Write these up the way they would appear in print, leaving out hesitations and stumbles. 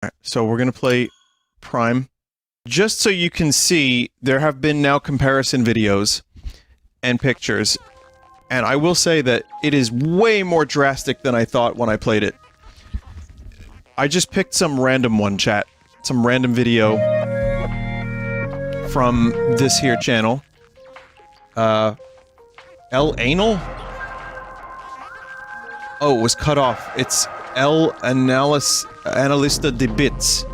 Alright, so we're gonna play Prime. Just so you can see, there have been now comparison videos and pictures, and I will say that it is way more drastic than I thought when I played it. I just picked some random one, chat. Some random video from this here channel. El Anal? Oh, it was cut off. It's El Analista de Bits.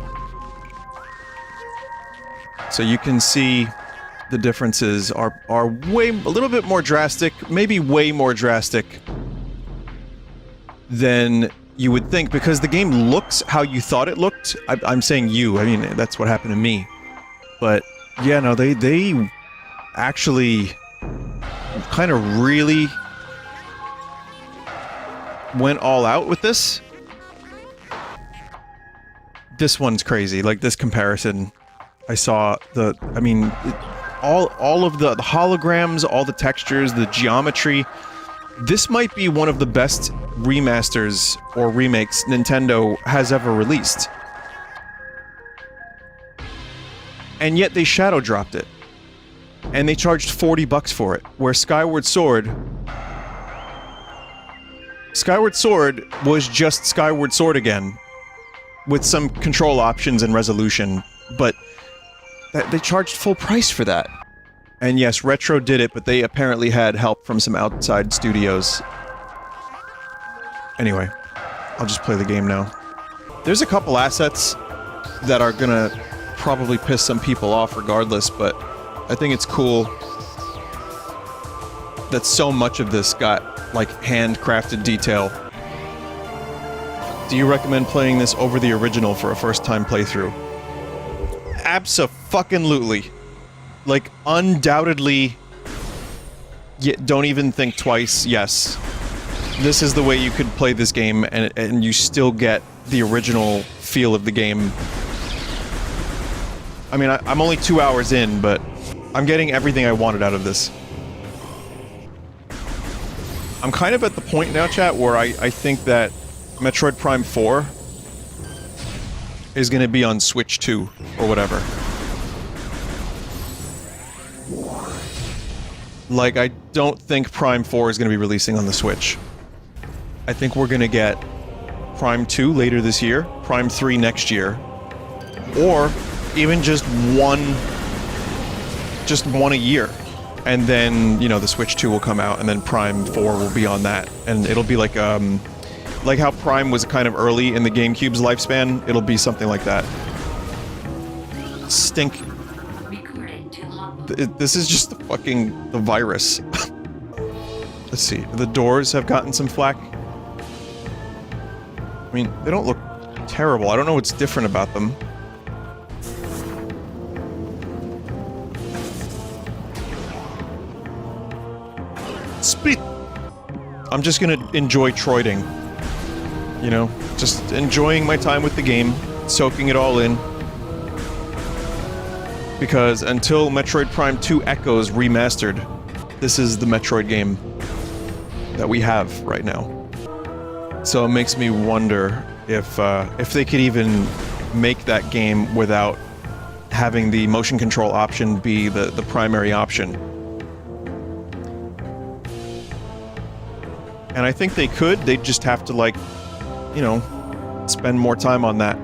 So you can see the differences are way, a little bit more drastic, maybe way more drastic than you would think, because the game looks how you thought it looked. I'm saying you, I mean, that's what happened to me. But, yeah, no, they actually kind of really went all out with this. This one's crazy, like this comparison. I saw I mean, all of the holograms, all the textures, the geometry. This might be one of the best remasters or remakes Nintendo has ever released. And yet they shadow dropped it. And they charged $40 for it, where Skyward Sword was just Skyward Sword again, with some control options and resolution, but they charged full price for that. And yes, Retro did it, but they apparently had help from some outside studios. Anyway, I'll just play the game now. There's a couple assets that are gonna probably piss some people off regardless, but I think it's cool that so much of this got, like, handcrafted detail. Do you recommend playing this over the original for a first-time playthrough? Abso-fucking-lutely. Like, undoubtedly... don't even think twice, yes. This is the way you could play this game, and you still get the original feel of the game. I mean, I'm only 2 hours in, but I'm getting everything I wanted out of this. I'm kind of at the point now, chat, where I think that Metroid Prime 4 is gonna be on Switch 2, or whatever. Like, I don't think Prime 4 is gonna be releasing on the Switch. I think we're gonna get Prime 2 later this year, Prime 3 next year, or even just one a year. And then, you know, the Switch 2 will come out, and then Prime 4 will be on that. And it'll be like how Prime was kind of early in the GameCube's lifespan, it'll be something like that. Stink. This is just the virus. Let's see, the doors have gotten some flack. I mean, they don't look terrible, I don't know what's different about them. Speed! I'm just gonna enjoy Troiding. You know, just enjoying my time with the game, soaking it all in. Because until Metroid Prime 2 Echoes Remastered, this is the Metroid game that we have right now. So it makes me wonder if they could even make that game without having the motion control option be the primary option. And I think they could, they'd just have to, like, you know, spend more time on that.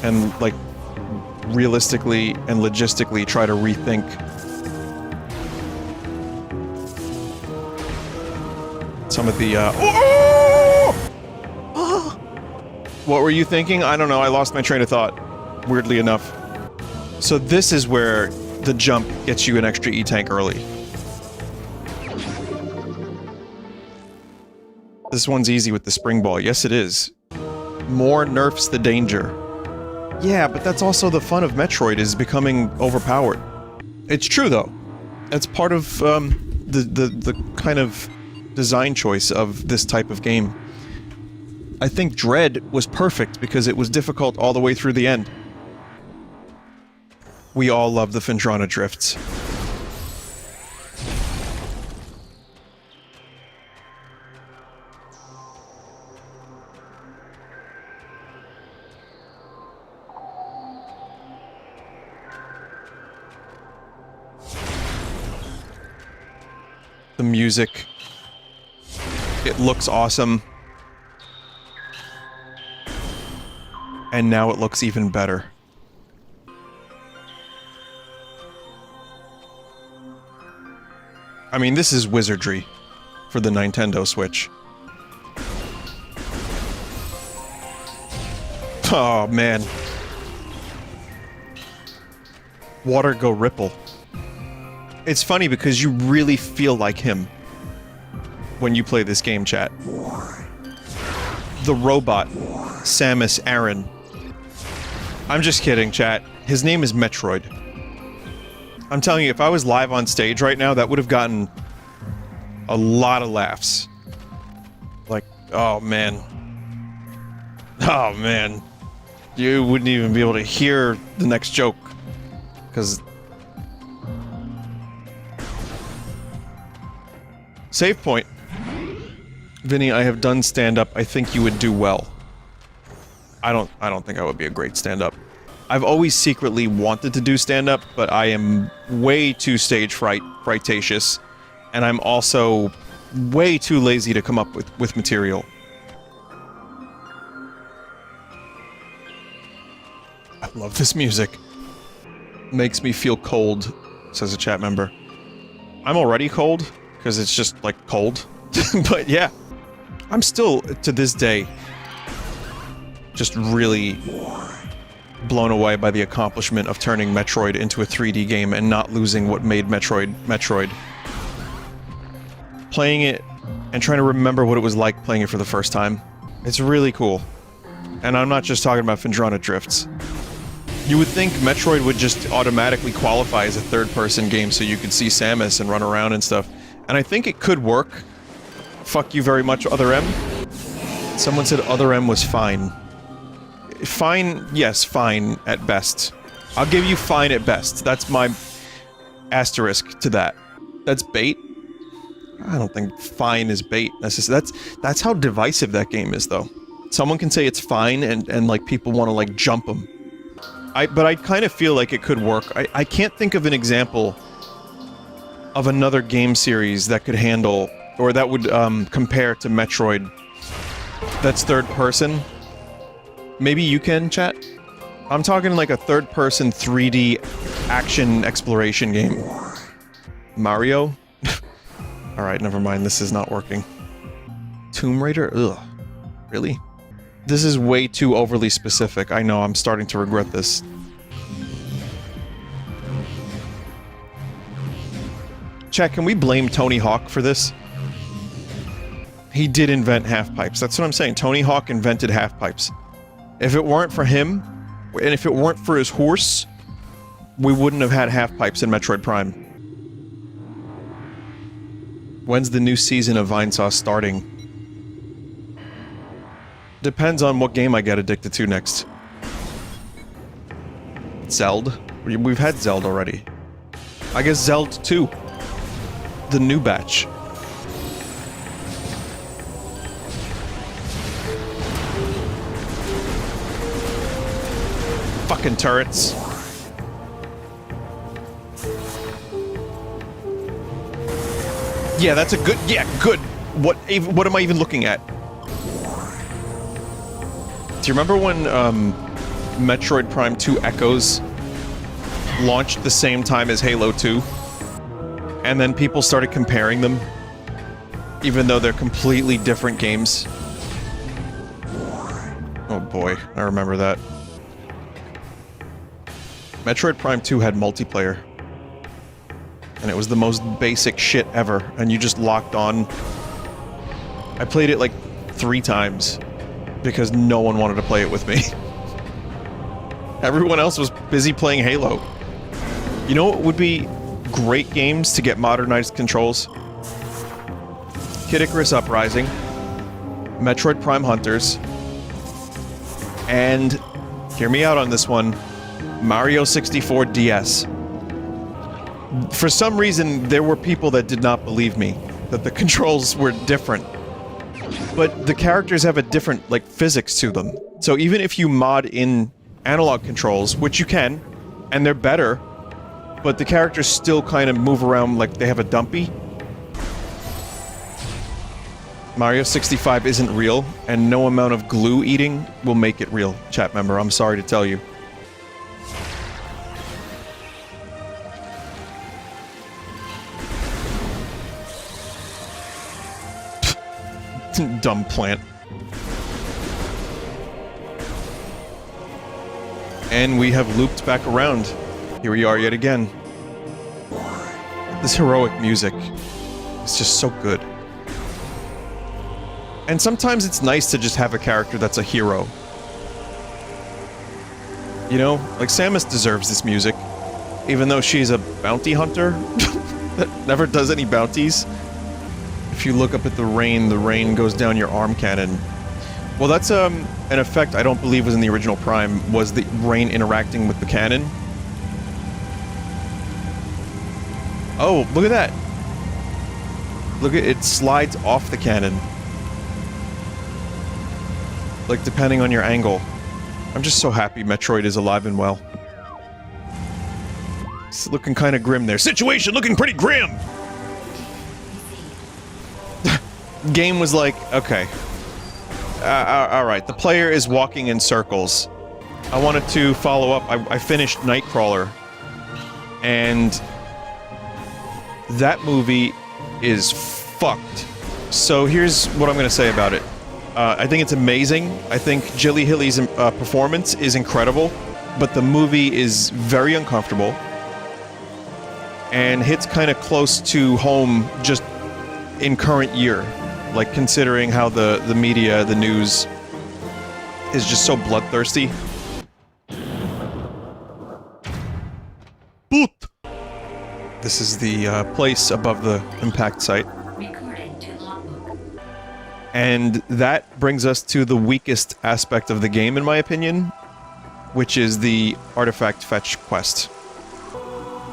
And, like, realistically and logistically try to rethink some of the, What were you thinking? I don't know, I lost my train of thought, weirdly enough. So this is where the jump gets you an extra E-tank early. This one's easy with the spring ball. Yes, it is. More nerfs the danger. Yeah, but that's also the fun of Metroid, is becoming overpowered. It's true, though. It's part of, the kind of design choice of this type of game. I think Dread was perfect because it was difficult all the way through the end. We all love the Phendrana drifts. the music. It looks awesome. And now it looks even better. I mean, this is wizardry for the Nintendo Switch. Oh, man. Water go ripple. It's funny because you really feel like him when you play this game, chat. The robot, Samus Aran. I'm just kidding, chat. His name is Metroid. I'm telling you, if I was live on stage right now, that would have gotten a lot of laughs. Like, oh man. Oh man. You wouldn't even be able to hear the next joke. Because... Save point. Vinny, I have done stand-up. I think you would do well. I don't think I would be a great stand-up. I've always secretly wanted to do stand-up, but I am way too stage frightatious, and I'm also way too lazy to come up with material. I love this music. Makes me feel cold, says a chat member. I'm already cold, because it's just, like, cold. But yeah. I'm still, to this day, just really blown away by the accomplishment of turning Metroid into a 3D game and not losing what made Metroid, Metroid. Playing it and trying to remember what it was like playing it for the first time. It's really cool. And I'm not just talking about Phendrana Drifts. You would think Metroid would just automatically qualify as a third-person game so you could see Samus and run around and stuff. And I think it could work. Fuck you very much, Other M. Someone said Other M was fine. Fine, yes, fine at best. I'll give you fine at best. That's my asterisk to that. That's bait? I don't think fine is bait. That's how divisive that game is, though. Someone can say it's fine and like, people want to, like, jump them. But I kind of feel like it could work. I can't think of an example of another game series that could handle, or that would, compare to Metroid that's third person. Maybe you can, chat? I'm talking like a third-person 3D action exploration game. Mario? Alright, never mind, this is not working. Tomb Raider? Ugh. Really? This is way too overly specific. I know, I'm starting to regret this. Chat, can we blame Tony Hawk for this? He did invent half-pipes. That's what I'm saying. Tony Hawk invented half-pipes. If it weren't for him, and if it weren't for his horse, we wouldn't have had half-pipes in Metroid Prime. When's the new season of Vinesauce starting? Depends on what game I get addicted to next. Zelda? We've had Zelda already. I guess Zelda 2. The new batch. Fucking turrets. Yeah, that's a good... Yeah, good. What am I even looking at? Do you remember when, Metroid Prime 2 Echoes launched the same time as Halo 2? And then people started comparing them, even though they're completely different games. Oh boy, I remember that. Metroid Prime 2 had multiplayer. And it was the most basic shit ever, and you just locked on. I played it like 3 times, because no one wanted to play it with me. Everyone else was busy playing Halo. You know what would be great games to get modernized controls? Kid Icarus Uprising, Metroid Prime Hunters, and, hear me out on this one, Mario 64 DS. For some reason, there were people that did not believe me, that the controls were different. But the characters have a different, like, physics to them. So even if you mod in analog controls, which you can, and they're better, but the characters still kind of move around like they have a dumpy. Mario 65 isn't real, and no amount of glue eating will make it real, chat member. I'm sorry to tell you. Dumb plant. And we have looped back around. Here we are yet again. This heroic music is just so good. And sometimes it's nice to just have a character that's a hero. You know, like Samus deserves this music, even though she's a bounty hunter that never does any bounties. If you look up at the rain goes down your arm cannon. Well, that's an effect I don't believe was in the original Prime, was the rain interacting with the cannon. Oh, look at that. Look at it, slides off the cannon. Like, depending on your angle. I'm just so happy Metroid is alive and well. It's looking kind of grim there. Situation looking pretty grim! Game was like, okay. Alright, the player is walking in circles. I wanted to follow up. I finished Nightcrawler. And that movie is fucked. So here's what I'm gonna say about it. I think it's amazing. I think Jilly Hilly's performance is incredible, but the movie is very uncomfortable and hits kind of close to home just in current year. Like, considering how the media, the news, is just so bloodthirsty. Boot! This is the place above the impact site. And that brings us to the weakest aspect of the game, in my opinion, which is the artifact fetch quest.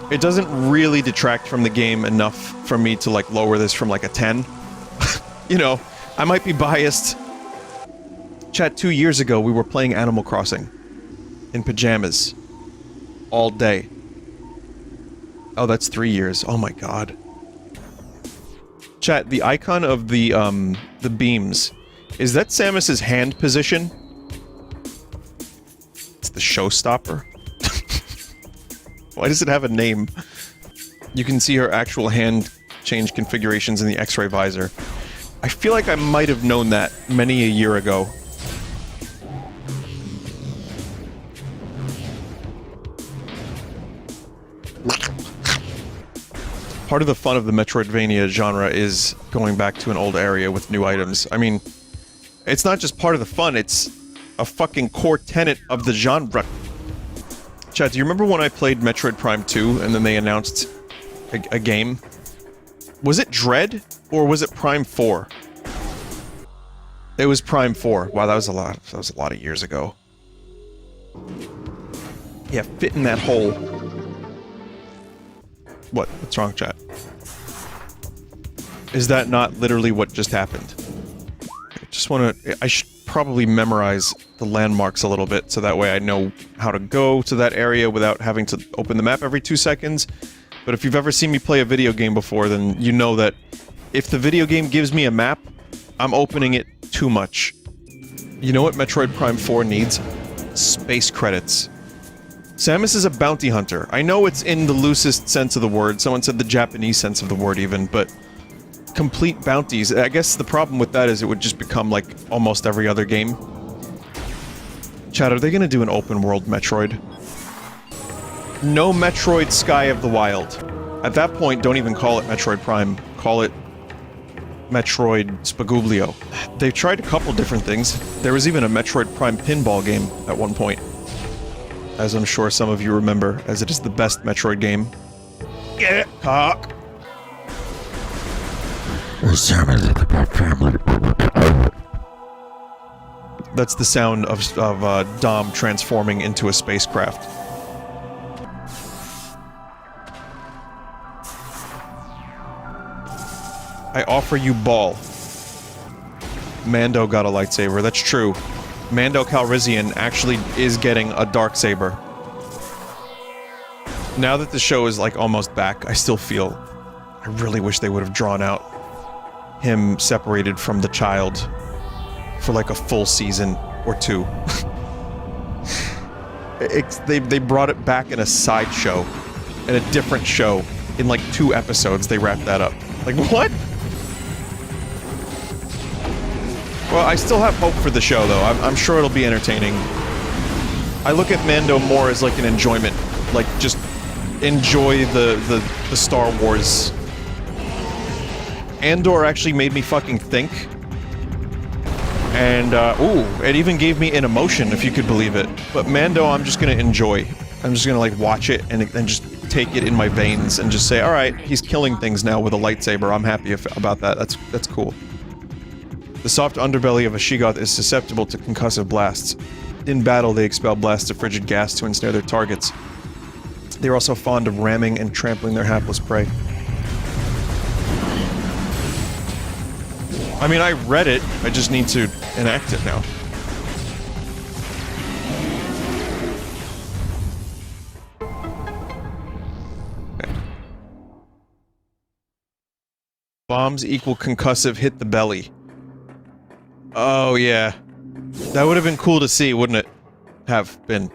It doesn't really detract from the game enough for me to, like, lower this from, like, a 10. You know, I might be biased. Chat, 2 years ago, we were playing Animal Crossing. In pajamas. All day. Oh, that's 3 years. Oh my god. Chat, the icon of the beams, is that Samus's hand position? It's the showstopper. Why does it have a name? You can see her actual hand change configurations in the X-ray visor. I feel like I might have known that many a year ago. Part of the fun of the Metroidvania genre is going back to an old area with new items. I mean, it's not just part of the fun, it's a fucking core tenet of the genre. Chad, do you remember when I played Metroid Prime 2 and then they announced a game? Was it Dread? Or was it Prime 4? It was Prime 4. Wow, that was a lot of years ago. Yeah, fit in that hole. What's wrong, chat? Is that not literally what just happened? I should probably memorize the landmarks a little bit, so that way I know how to go to that area without having to open the map every 2 seconds. But if you've ever seen me play a video game before, then you know that if the video game gives me a map, I'm opening it too much. You know what Metroid Prime 4 needs? Space credits. Samus is a bounty hunter. I know it's in the loosest sense of the word, someone said the Japanese sense of the word even, but complete bounties. I guess the problem with that is it would just become like almost every other game. Chad, are they gonna do an open world Metroid? No Metroid Sky of the Wild. At that point, don't even call it Metroid Prime. Call it Metroid Spagublio. They've tried a couple different things. There was even a Metroid Prime pinball game at one point. As I'm sure some of you remember, as it is the best Metroid game. Get it, cock! That's the sound of Dom transforming into a spacecraft. I offer you ball. Mando got a lightsaber, that's true. Mando Calrissian actually is getting a darksaber. Now that the show is like almost back, I still feel... I really wish they would have drawn out him separated from the child for like a full season or two. They brought it back in a sideshow, in a different show. In like 2 episodes, they wrapped that up. Like, what? Well, I still have hope for the show, though. I'm sure it'll be entertaining. I look at Mando more as like an enjoyment. Like, just enjoy the Star Wars. Andor actually made me fucking think. And, ooh, it even gave me an emotion, if you could believe it. But Mando, I'm just gonna enjoy. I'm just gonna, like, watch it and just take it in my veins and just say, alright, he's killing things now with a lightsaber. I'm happy about that. That's cool. The soft underbelly of a Sheegoth is susceptible to concussive blasts. In battle, they expel blasts of frigid gas to ensnare their targets. They're also fond of ramming and trampling their hapless prey. I mean, I read it, I just need to enact it now. Okay. Bombs equal concussive hit the belly. Oh, yeah. That would have been cool to see, wouldn't it? Have been.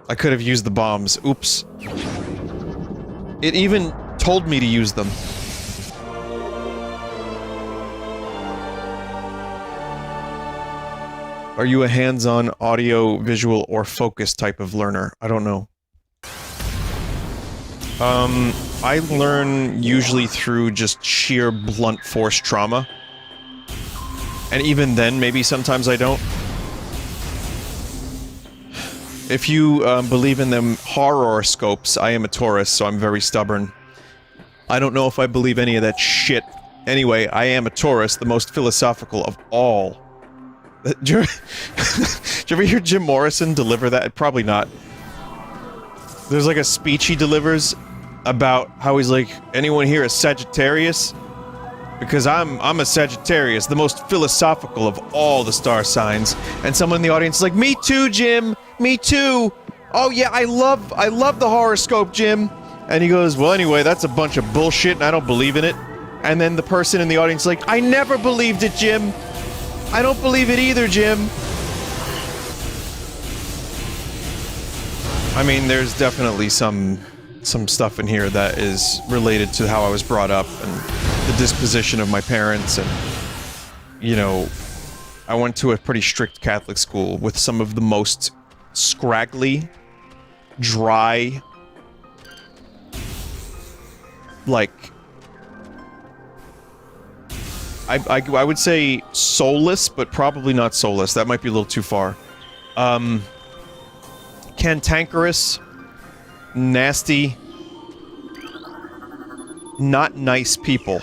I could have used the bombs. Oops. It even told me to use them. Are you a hands-on, audio, visual, or focus type of learner? I don't know. I learn usually through just sheer blunt force trauma. And even then, maybe sometimes I don't. If you believe in them horoscopes, I am a Taurus, so I'm very stubborn. I don't know if I believe any of that shit. Anyway, I am a Taurus, the most philosophical of all. Did you ever hear Jim Morrison deliver that? Probably not. There's like a speech he delivers about how he's like, anyone here a Sagittarius? Because I'm a Sagittarius, the most philosophical of all the star signs. And someone in the audience is like, me too, Jim! Me too! Oh yeah, I love the horoscope, Jim! And he goes, well anyway, that's a bunch of bullshit and I don't believe in it. And then the person in the audience is like, I never believed it, Jim! I don't believe it either, Jim! I mean, there's definitely some stuff in here that is related to how I was brought up and the disposition of my parents and, you know, I went to a pretty strict Catholic school with some of the most scraggly, dry, like, I would say soulless, but probably not soulless. That might be a little too far. Cantankerous, nasty, not nice people.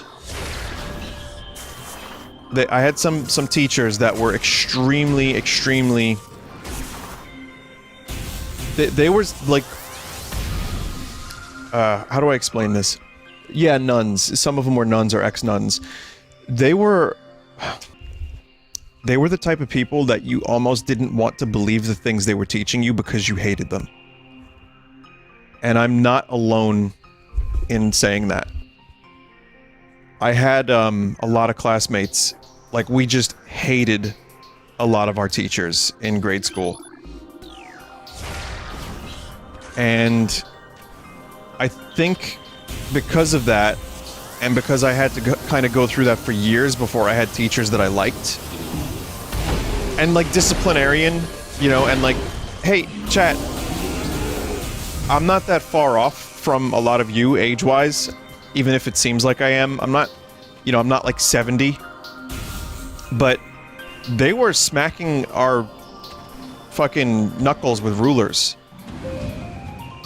I had some teachers that were extremely, extremely... They were, like... how do I explain this? Yeah, nuns. Some of them were nuns or ex-nuns. They were the type of people that you almost didn't want to believe the things they were teaching you because you hated them. And I'm not alone in saying that. I had, a lot of classmates, like, we just hated a lot of our teachers in grade school. And I think because of that, and because I had to kind of go through that for years before I had teachers that I liked, and, like, disciplinarian, you know, and, like, hey, chat, I'm not that far off from a lot of you, age-wise, even if it seems like I am. I'm not, you know, I'm not, like, 70, but they were smacking our fucking knuckles with rulers.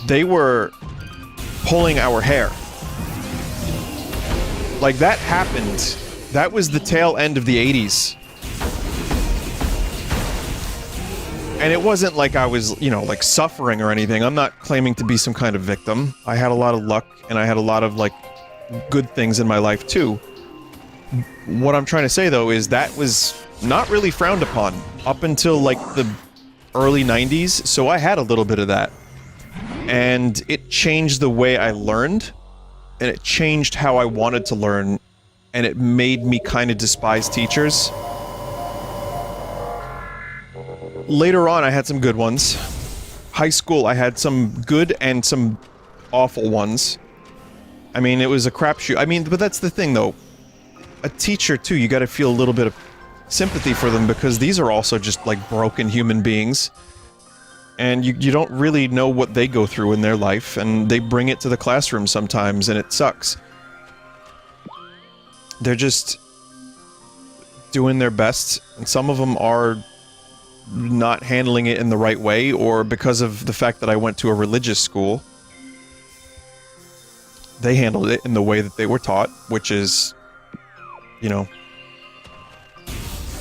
They were pulling our hair. Like, that happened. That was the tail end of the 80s. And it wasn't like I was, you know, like, suffering or anything. I'm not claiming to be some kind of victim. I had a lot of luck, and I had a lot of, like, good things in my life, too. What I'm trying to say, though, is that was not really frowned upon up until, like, the early 90s, so I had a little bit of that. And it changed the way I learned, and it changed how I wanted to learn and it made me kind of despise teachers. Later on, I had some good ones. High school, I had some good and some awful ones. I mean, it was a crapshoot. I mean, but that's the thing, though. A teacher, too, you gotta feel a little bit of sympathy for them, because these are also just, like, broken human beings. And you don't really know what they go through in their life, and they bring it to the classroom sometimes, and it sucks. They're just doing their best, and some of them are not handling it in the right way, or because of the fact that I went to a religious school, they handled it in the way that they were taught, which is, you know,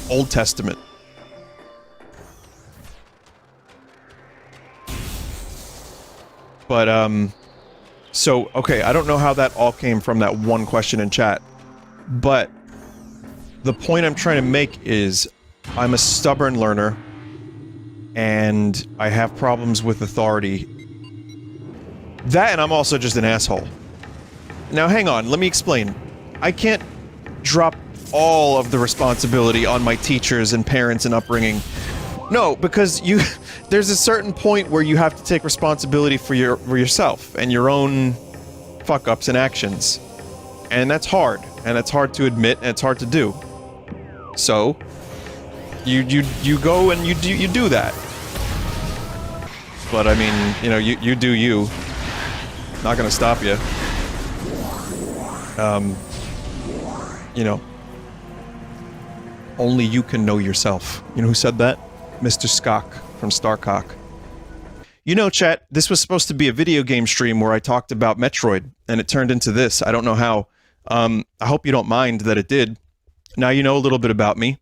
Old Testament. But, so, okay, I don't know how that all came from that one question in chat, but the point I'm trying to make is I'm a stubborn learner, and I have problems with authority. That, and I'm also just an asshole. Now, hang on, let me explain. I can't drop all of the responsibility on my teachers and parents and upbringing. No, because there's a certain point where you have to take responsibility for yourself and your own fuck-ups and actions. And that's hard. And it's hard to admit, and it's hard to do. So, you go and you do that. But I mean, you know, you do you. Not gonna stop you. You know, only you can know yourself. You know who said that? Mr. Skok from Starcock. You know, chat, this was supposed to be a video game stream where I talked about Metroid, and it turned into this. I don't know how. I hope you don't mind that it did. Now you know a little bit about me.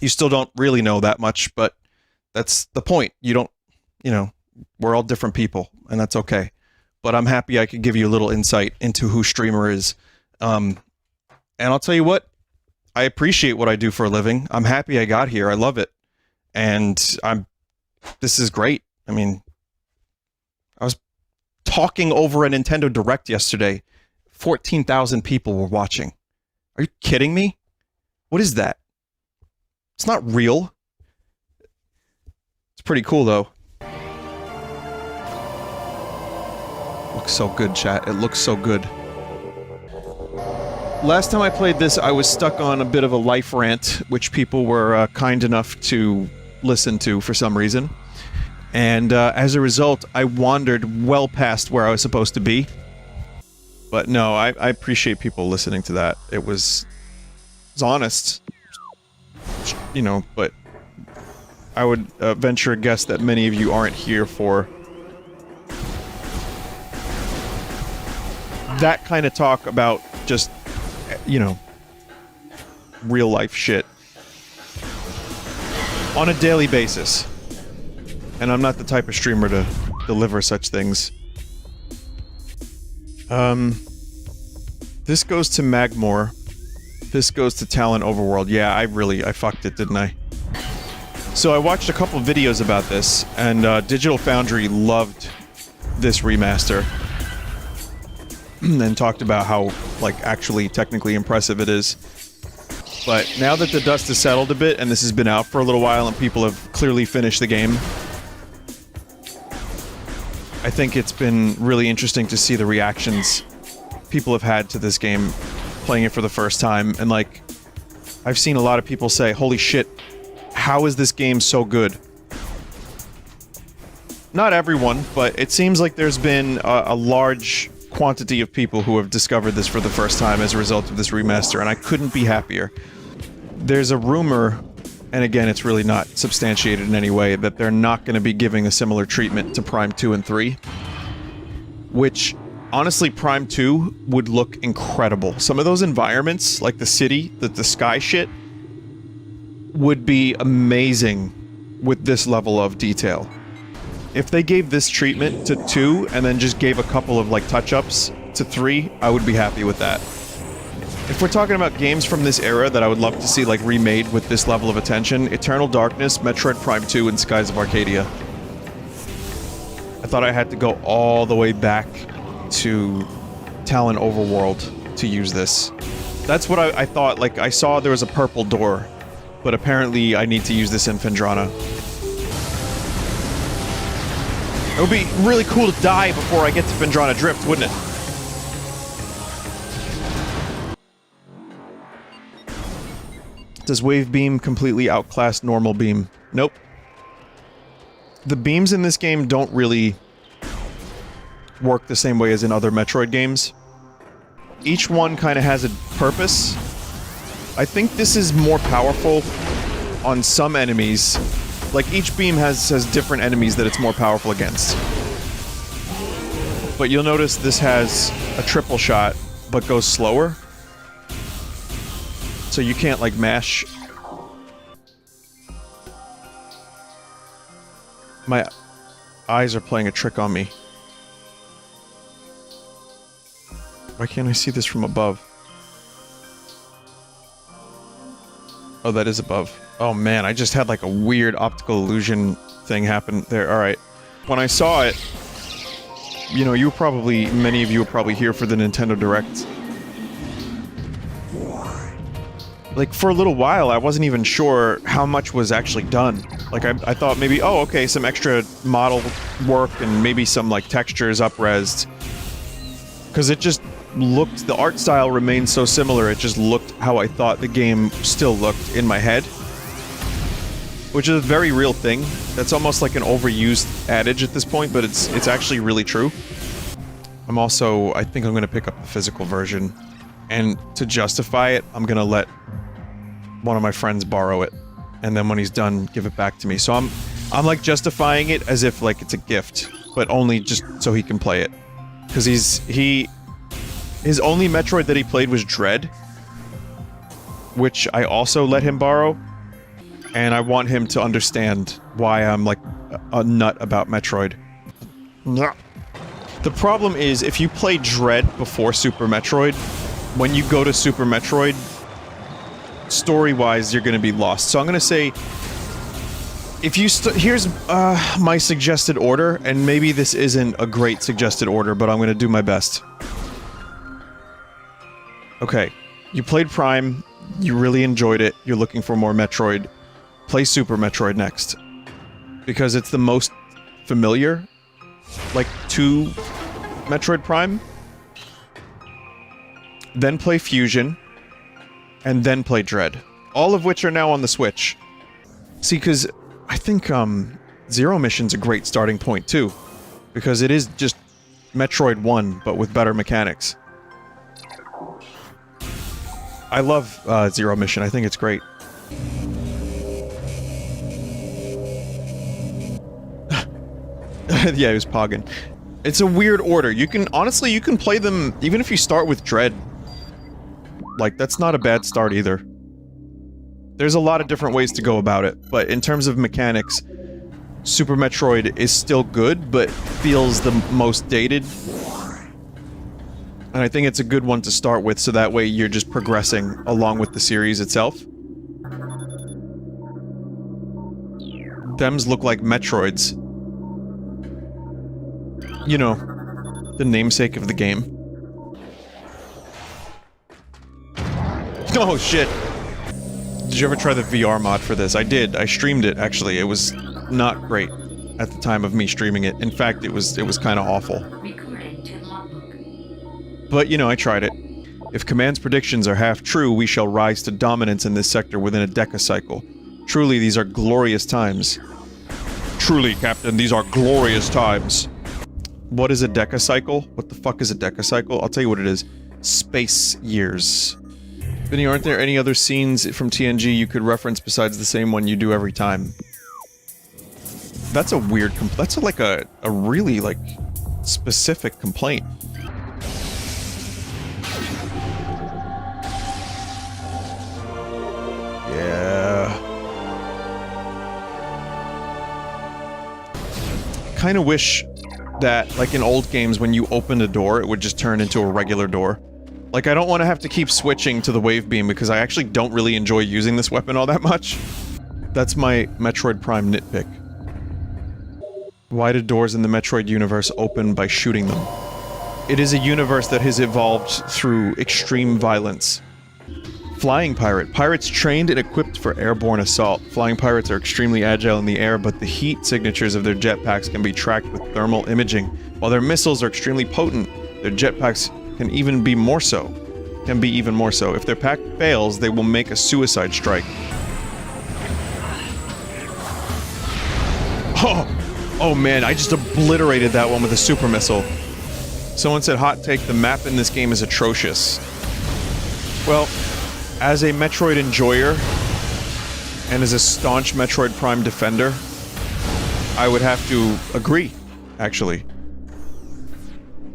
You still don't really know that much, but that's the point. You don't, you know, we're all different people, and that's okay. But I'm happy I could give you a little insight into who Streamer is. And I'll tell you what, I appreciate what I do for a living. I'm happy I got here. I love it. And this is great. I mean, I was talking over a Nintendo Direct yesterday. 14,000 people were watching. Are you kidding me? What is that? It's not real. It's pretty cool, though. Looks so good, chat. It looks so good. Last time I played this, I was stuck on a bit of a life rant, which people were kind enough to listen to for some reason. And as a result, I wandered well past where I was supposed to be. But no, I appreciate people listening to that. It was honest. You know, but I would venture a guess that many of you aren't here for that kind of talk about just, you know, real life shit on a daily basis. And I'm not the type of streamer to deliver such things. This goes to Magmore. This goes to Talon Overworld. Yeah, I fucked it, didn't I? So I watched a couple videos about this, and Digital Foundry loved this remaster. And talked about how, like, actually technically impressive it is. But now that the dust has settled a bit, and this has been out for a little while, and people have clearly finished the game, I think it's been really interesting to see the reactions people have had to this game, playing it for the first time, and like, I've seen a lot of people say, holy shit, how is this game so good? Not everyone, but it seems like there's been a large quantity of people who have discovered this for the first time as a result of this remaster, and I couldn't be happier. There's a rumor, and again, it's really not substantiated in any way, that they're not going to be giving a similar treatment to Prime 2 and 3. Which, honestly, Prime 2 would look incredible. Some of those environments, like the city, the sky shit, would be amazing with this level of detail. If they gave this treatment to 2, and then just gave a couple of, like, touch-ups to 3, I would be happy with that. If we're talking about games from this era that I would love to see, like, remade with this level of attention, Eternal Darkness, Metroid Prime 2, and Skies of Arcadia. I thought I had to go all the way back to Talon Overworld to use this. That's what I thought, like, I saw there was a purple door, but apparently I need to use this in Phendrana. It would be really cool to die before I get to Phendrana Drift, wouldn't it? Does Wave Beam completely outclass normal beam? Nope. The beams in this game don't really work the same way as in other Metroid games. Each one kind of has a purpose. I think this is more powerful on some enemies. Like, each beam has different enemies that it's more powerful against. But you'll notice this has a triple shot, but goes slower. So you can't, like, mash. My eyes are playing a trick on me. Why can't I see this from above? Oh, that is above. Oh man, I just had like a weird optical illusion thing happen there. Alright. When I saw it, you know, many of you were probably here for the Nintendo Direct. Like, for a little while, I wasn't even sure how much was actually done. Like, I thought maybe, oh, okay, some extra model work and maybe some, like, textures up-resed. Because it just looked, the art style remained so similar, it just looked how I thought the game still looked in my head. Which is a very real thing. That's almost like an overused adage at this point, but it's actually really true. I think I'm gonna pick up the physical version. And to justify it, I'm gonna let one of my friends borrow it. And then when he's done, give it back to me. So I'm like justifying it as if like it's a gift, but only just so he can play it. Because his only Metroid that he played was Dread, which I also let him borrow, and I want him to understand why I'm like a nut about Metroid. The problem is, if you play Dread before Super Metroid, when you go to Super Metroid, story-wise, you're gonna be lost. So I'm gonna say, if you here's my suggested order, and maybe this isn't a great suggested order, but I'm gonna do my best. Okay, you played Prime, you really enjoyed it, you're looking for more Metroid. Play Super Metroid next. Because it's the most familiar, like, to Metroid Prime. Then play Fusion, and then play Dread. All of which are now on the Switch. See, because I think, Zero Mission's a great starting point, too. Because it is just Metroid 1, but with better mechanics. I love, Zero Mission, I think it's great. Yeah, it was Poggin. It's a weird order. You can, honestly, you can play them, even if you start with Dread. Like, that's not a bad start either. There's a lot of different ways to go about it, but in terms of mechanics, Super Metroid is still good, but feels the most dated. And I think it's a good one to start with, so that way you're just progressing along with the series itself. Thems look like Metroids. You know, the namesake of the game. Oh shit! Did you ever try the VR mod for this? I did. I streamed it, actually. It was not great at the time of me streaming it. In fact, it was kind of awful. But, you know, I tried it. If Command's predictions are half true, we shall rise to dominance in this sector within a decacycle. Truly, these are glorious times. Truly, Captain, these are glorious times. What is a decacycle? What the fuck is a decacycle? I'll tell you what it is. Space years. Vinny, aren't there any other scenes from TNG you could reference besides the same one you do every time? That's a weird that's like a really, like, specific complaint. Yeah. Kinda wish that, like in old games, when you opened a door, it would just turn into a regular door. Like, I don't want to have to keep switching to the wave beam because I actually don't really enjoy using this weapon all that much. That's my Metroid Prime nitpick. Why do doors in the Metroid universe open by shooting them? It is a universe that has evolved through extreme violence. Flying pirate. Pirates trained and equipped for airborne assault. Flying pirates are extremely agile in the air, but the heat signatures of their jetpacks can be tracked with thermal imaging. While their missiles are extremely potent, their jetpacks can even be more so. If their pack fails, they will make a suicide strike. Oh man, I just obliterated that one with a super missile. Someone said, hot take, the map in this game is atrocious. Well, as a Metroid enjoyer, and as a staunch Metroid Prime defender, I would have to agree, actually.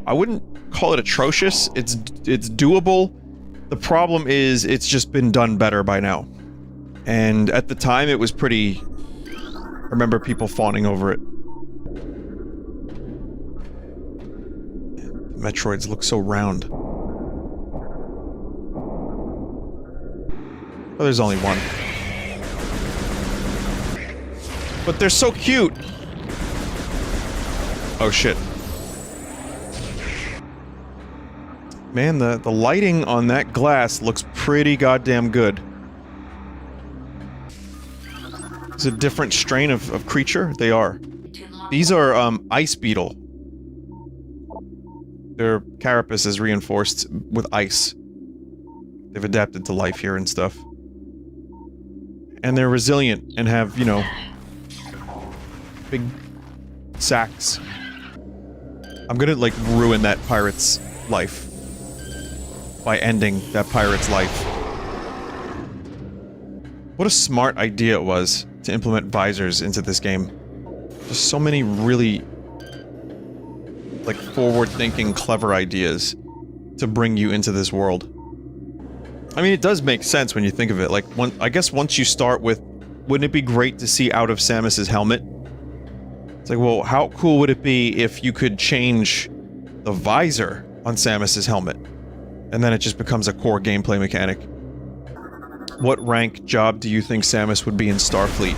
I wouldn't call it atrocious, it's doable. The problem is, it's just been done better by now. And at the time, it was pretty... I remember people fawning over it. Metroids look so round. Oh, there's only one. But they're so cute! Oh shit. Man, the lighting on that glass looks pretty goddamn good. It's a different strain of creature? They are. These are, ice beetle. Their carapace is reinforced with ice. They've adapted to life here and stuff. And they're resilient and have, you know, big sacks. I'm gonna, like, ruin that pirate's life by ending that pirate's life. What a smart idea it was to implement visors into this game. There's so many really, like, forward-thinking, clever ideas to bring you into this world. I mean, it does make sense when you think of it. Like, I guess once you start with, wouldn't it be great to see out of Samus's helmet? It's like, well, how cool would it be if you could change the visor on Samus's helmet? And then it just becomes a core gameplay mechanic. What rank job do you think Samus would be in Starfleet?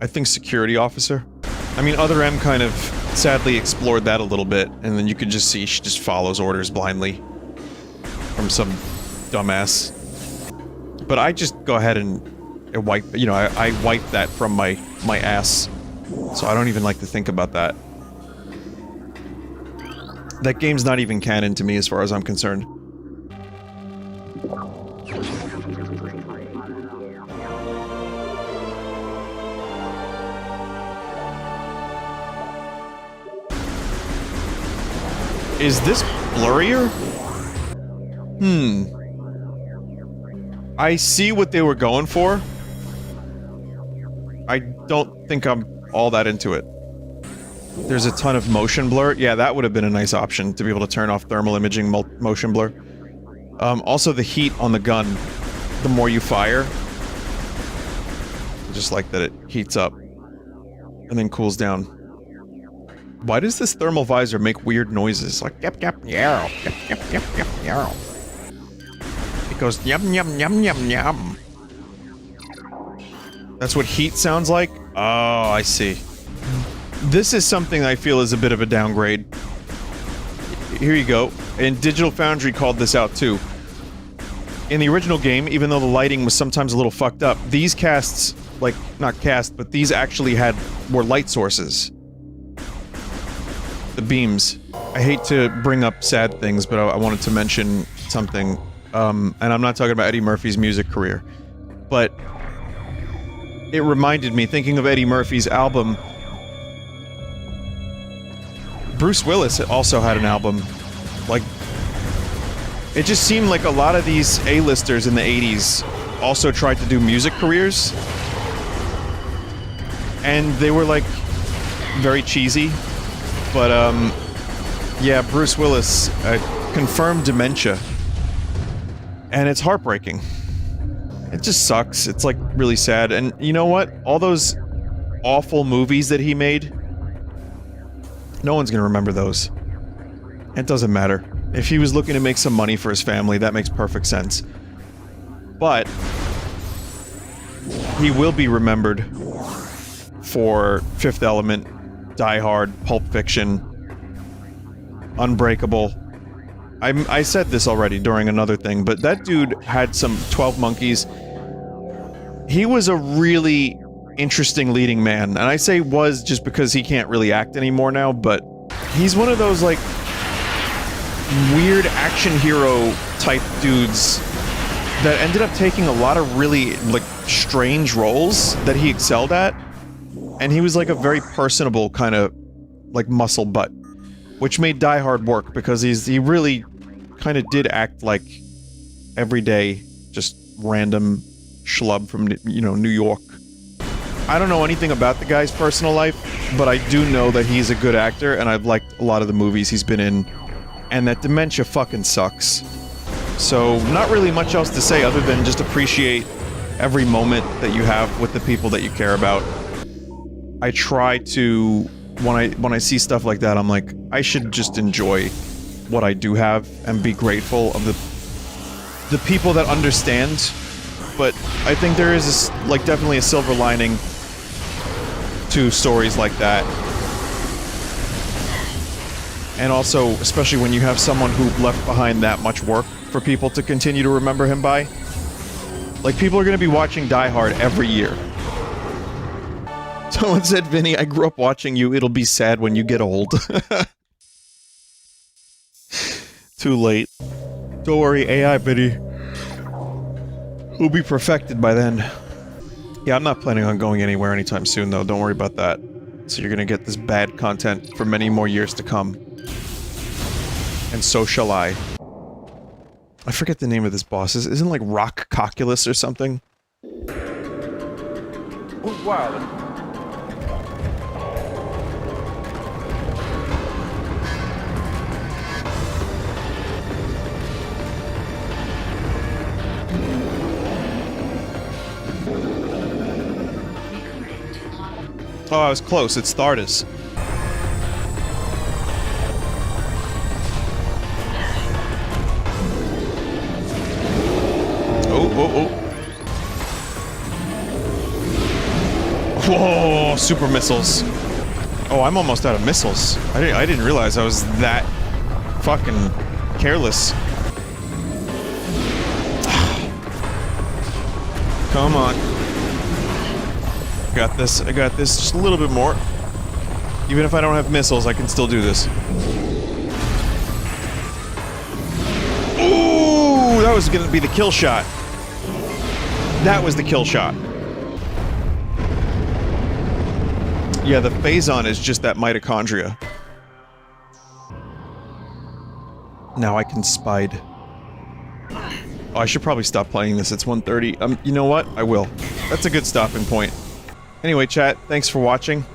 I think security officer. I mean, Other M kind of sadly explored that a little bit, and then you could just see she just follows orders blindly from some dumbass. But I just go ahead and wipe, you know, I wipe that from my ass, so I don't even like to think about that. That game's not even canon to me as far as I'm concerned. Is this blurrier? I see what they were going for. I don't think I'm all that into it. There's a ton of motion blur. Yeah, that would have been a nice option, to be able to turn off thermal imaging motion blur. Also the heat on the gun, the more you fire. I just like that it heats up and then cools down. Why does this thermal visor make weird noises? Like, yep, yep, yarrow, yep, yep, yep, yep, yarrow. It goes, yum, yum, yum, yum, yum. That's what heat sounds like? Oh, I see. This is something I feel is a bit of a downgrade. Here you go. And Digital Foundry called this out too. In the original game, even though the lighting was sometimes a little fucked up, these casts, like, not cast, but these actually were light sources. The beams. I hate to bring up sad things, but I wanted to mention something. And I'm not talking about Eddie Murphy's music career. But it reminded me, thinking of Eddie Murphy's album, Bruce Willis also had an album. Like, it just seemed like a lot of these A-listers in the 80s also tried to do music careers. And they were, like, very cheesy. But, yeah, Bruce Willis confirmed dementia. And it's heartbreaking. It just sucks. It's, like, really sad. And you know what? All those awful movies that he made, no one's gonna remember those. It doesn't matter. If he was looking to make some money for his family, that makes perfect sense. But he will be remembered for Fifth Element, Die Hard, Pulp Fiction, Unbreakable, I said this already during another thing, but that dude had some 12 Monkeys. He was a really interesting leading man, and I say was just because he can't really act anymore now, but he's one of those, like, weird action hero type dudes that ended up taking a lot of really, like, strange roles that he excelled at, and he was like a very personable kind of, like, muscle butt, which made Die Hard work because he really kind of did act like everyday, just random schlub from, you know, New York. I don't know anything about the guy's personal life, but I do know that he's a good actor, and I've liked a lot of the movies he's been in, and that dementia fucking sucks. So, not really much else to say other than just appreciate every moment that you have with the people that you care about. I try to, when I see stuff like that, I'm like, I should just enjoy what I do have and be grateful of the people that understand. But I think there is this, like, definitely a silver lining to stories like that. And also, especially when you have someone who left behind that much work for people to continue to remember him by. Like, people are gonna be watching Die Hard every year. Someone said, Vinny, I grew up watching you, it'll be sad when you get old. Too late. Don't worry, AI, Vinny. We'll be perfected by then. Yeah, I'm not planning on going anywhere anytime soon, though. Don't worry about that. So you're gonna get this bad content for many more years to come. And so shall I. I forget the name of this boss. Isn't it like Rock Cocculus or something? Who's wildin'? Oh, I was close. It's Thardus. Oh. Whoa, super missiles. Oh, I'm almost out of missiles. I didn't realize I was that fucking careless. Come on. I got this, just a little bit more. Even if I don't have missiles, I can still do this. Ooh, that was gonna be the kill shot. That was the kill shot. Yeah, the Phazon is just that mitochondria. Now I can spide. Oh, I should probably stop playing this. It's 1:30. You know what? I will. That's a good stopping point. Anyway, chat, thanks for watching.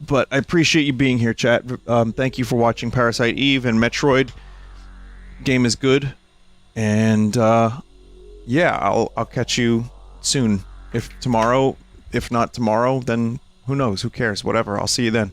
But I appreciate you being here, chat. Thank you for watching Parasite Eve and Metroid. Game is good. And, yeah, I'll catch you soon. If not tomorrow, then who knows? Who cares? Whatever. I'll see you then.